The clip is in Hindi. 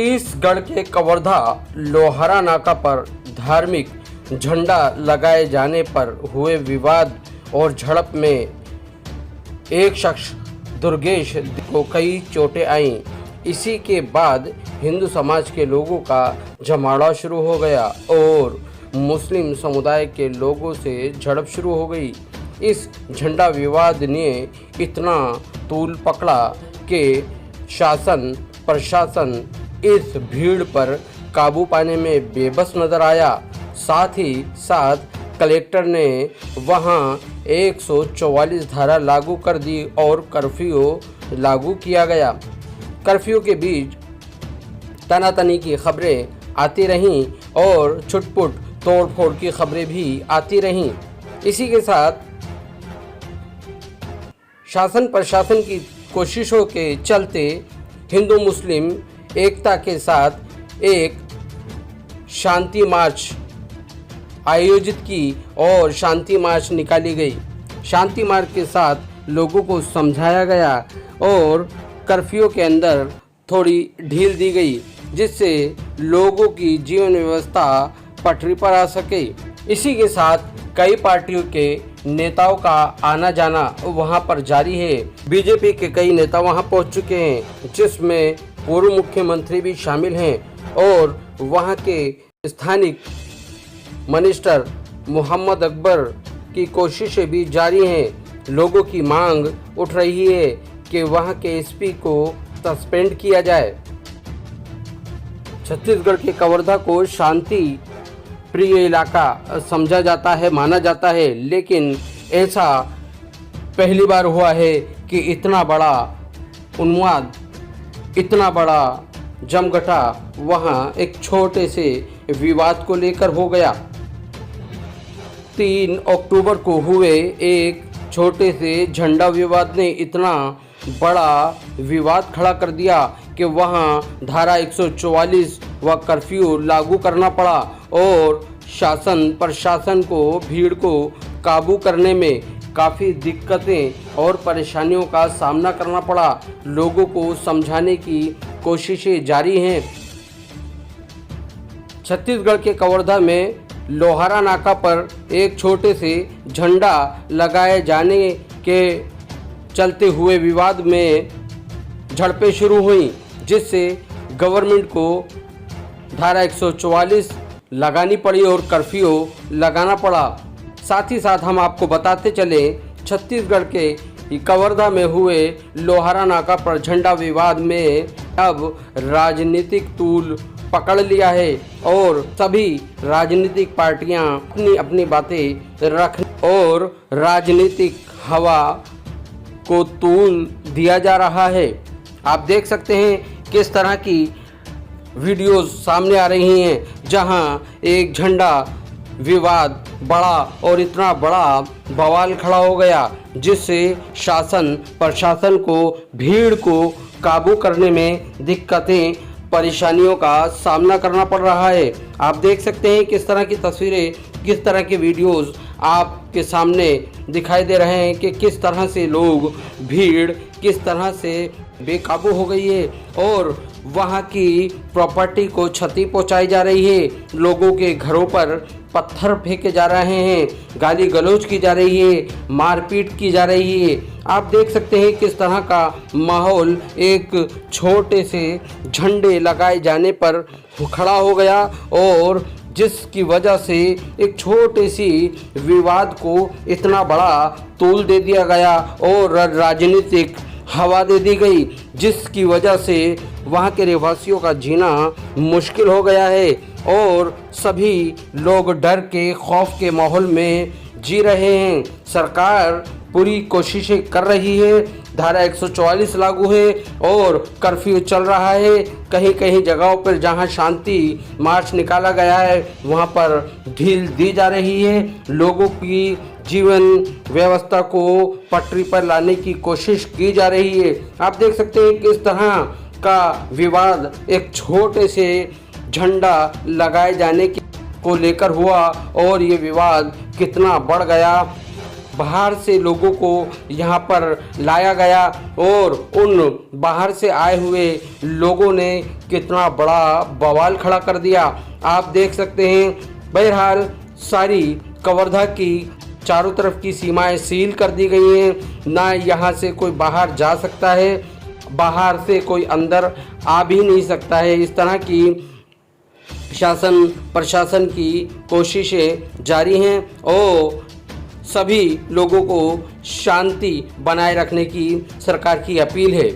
छत्तीसगढ़ के कवर्धा लोहारा नाका पर धार्मिक झंडा लगाए जाने पर हुए विवाद और झड़प में एक शख्स दुर्गेश को कई चोटें आईं। इसी के बाद हिंदू समाज के लोगों का जमावड़ा शुरू हो गया और मुस्लिम समुदाय के लोगों से झड़प शुरू हो गई। इस झंडा विवाद ने इतना तूल पकड़ा कि शासन प्रशासन इस भीड़ पर काबू पाने में बेबस नजर आया। साथ ही साथ कलेक्टर ने वहां 144 धारा लागू कर दी और कर्फ्यू लागू किया गया। कर्फ्यू के बीच तनातनी की खबरें आती रहीं और छुटपुट तोड़फोड़ की खबरें भी आती रहीं। इसी के साथ शासन प्रशासन की कोशिशों के चलते हिंदू मुस्लिम एकता के साथ एक शांति मार्च आयोजित की और शांति मार्च निकाली गई। शांति मार्च के साथ लोगों को समझाया गया और कर्फ्यू के अंदर थोड़ी ढील दी गई, जिससे लोगों की जीवन व्यवस्था पटरी पर आ सके। इसी के साथ कई पार्टियों के नेताओं का आना जाना वहां पर जारी है। बीजेपी के कई नेता वहां पहुंच चुके हैं, जिसमें पूर्व मुख्यमंत्री भी शामिल हैं और वहां के स्थानिक मिनिस्टर मोहम्मद अकबर की कोशिशें भी जारी हैं। लोगों की मांग उठ रही है कि वहां के एसपी को सस्पेंड किया जाए। छत्तीसगढ़ के कवर्धा को शांति प्रिय इलाका समझा जाता है, माना जाता है, लेकिन ऐसा पहली बार हुआ है कि इतना बड़ा उन्माद, इतना बड़ा जमघटा वहाँ एक छोटे से विवाद को लेकर हो गया। 3 अक्टूबर को हुए एक छोटे से झंडा विवाद ने इतना बड़ा विवाद खड़ा कर दिया कि वहाँ धारा 144 व कर्फ्यू लागू करना पड़ा और शासन प्रशासन को भीड़ को काबू करने में काफ़ी दिक्कतें और परेशानियों का सामना करना पड़ा। लोगों को समझाने की कोशिशें जारी हैं। छत्तीसगढ़ के कवर्धा में लोहारा नाका पर एक छोटे से झंडा लगाए जाने के चलते हुए विवाद में झड़पें शुरू हुई, जिससे गवर्नमेंट को धारा 144 लगानी पड़ी और कर्फ्यू लगाना पड़ा। साथ ही साथ हम आपको बताते चले, छत्तीसगढ़ के कवर्धा में हुए लोहारा नाका पर झंडा विवाद में अब राजनीतिक तूल पकड़ लिया है और सभी राजनीतिक पार्टियां अपनी अपनी बातें रख और राजनीतिक हवा को तूल दिया जा रहा है। आप देख सकते हैं किस तरह की वीडियोस सामने आ रही हैं, जहां एक झंडा विवाद बड़ा और इतना बड़ा बवाल खड़ा हो गया, जिससे शासन प्रशासन को भीड़ को काबू करने में दिक्कतें परेशानियों का सामना करना पड़ रहा है। आप देख सकते हैं किस तरह की तस्वीरें, किस तरह के वीडियोस आपके सामने दिखाई दे रहे हैं कि किस तरह से लोग, भीड़ किस तरह से बेकाबू हो गई है और वहाँ की प्रॉपर्टी को क्षति पहुँचाई जा रही है। लोगों के घरों पर पत्थर फेंके जा रहे हैं, गाली गलौज की जा रही है, मारपीट की जा रही है। आप देख सकते हैं किस तरह का माहौल एक छोटे से झंडे लगाए जाने पर खड़ा हो गया और जिसकी वजह से एक छोटे सी विवाद को इतना बड़ा तूल दे दिया गया और राजनीतिक हवा दे दी गई, जिसकी वजह से वहाँ के रहवासियों का जीना मुश्किल हो गया है और सभी लोग डर के खौफ के माहौल में जी रहे हैं। सरकार पूरी कोशिशें कर रही है, धारा 144 लागू है और कर्फ्यू चल रहा है। कहीं कहीं जगहों पर जहां शांति मार्च निकाला गया है वहां पर ढील दी जा रही है। लोगों की जीवन व्यवस्था को पटरी पर लाने की कोशिश की जा रही है। आप देख सकते हैं कि इस तरह का विवाद एक छोटे से झंडा लगाए जाने को लेकर हुआ और ये विवाद कितना बढ़ गया बाहर से लोगों को यहाँ पर लाया गया और उन बाहर से आए हुए लोगों ने कितना बड़ा बवाल खड़ा कर दिया, आप देख सकते हैं। बहरहाल सारी कवर्धा की चारों तरफ की सीमाएं सील कर दी गई हैं, ना यहाँ से कोई बाहर जा सकता है, बाहर से कोई अंदर आ भी नहीं सकता है। इस तरह की शासन प्रशासन की कोशिशें जारी हैं और सभी लोगों को शांति बनाए रखने की सरकार की अपील है।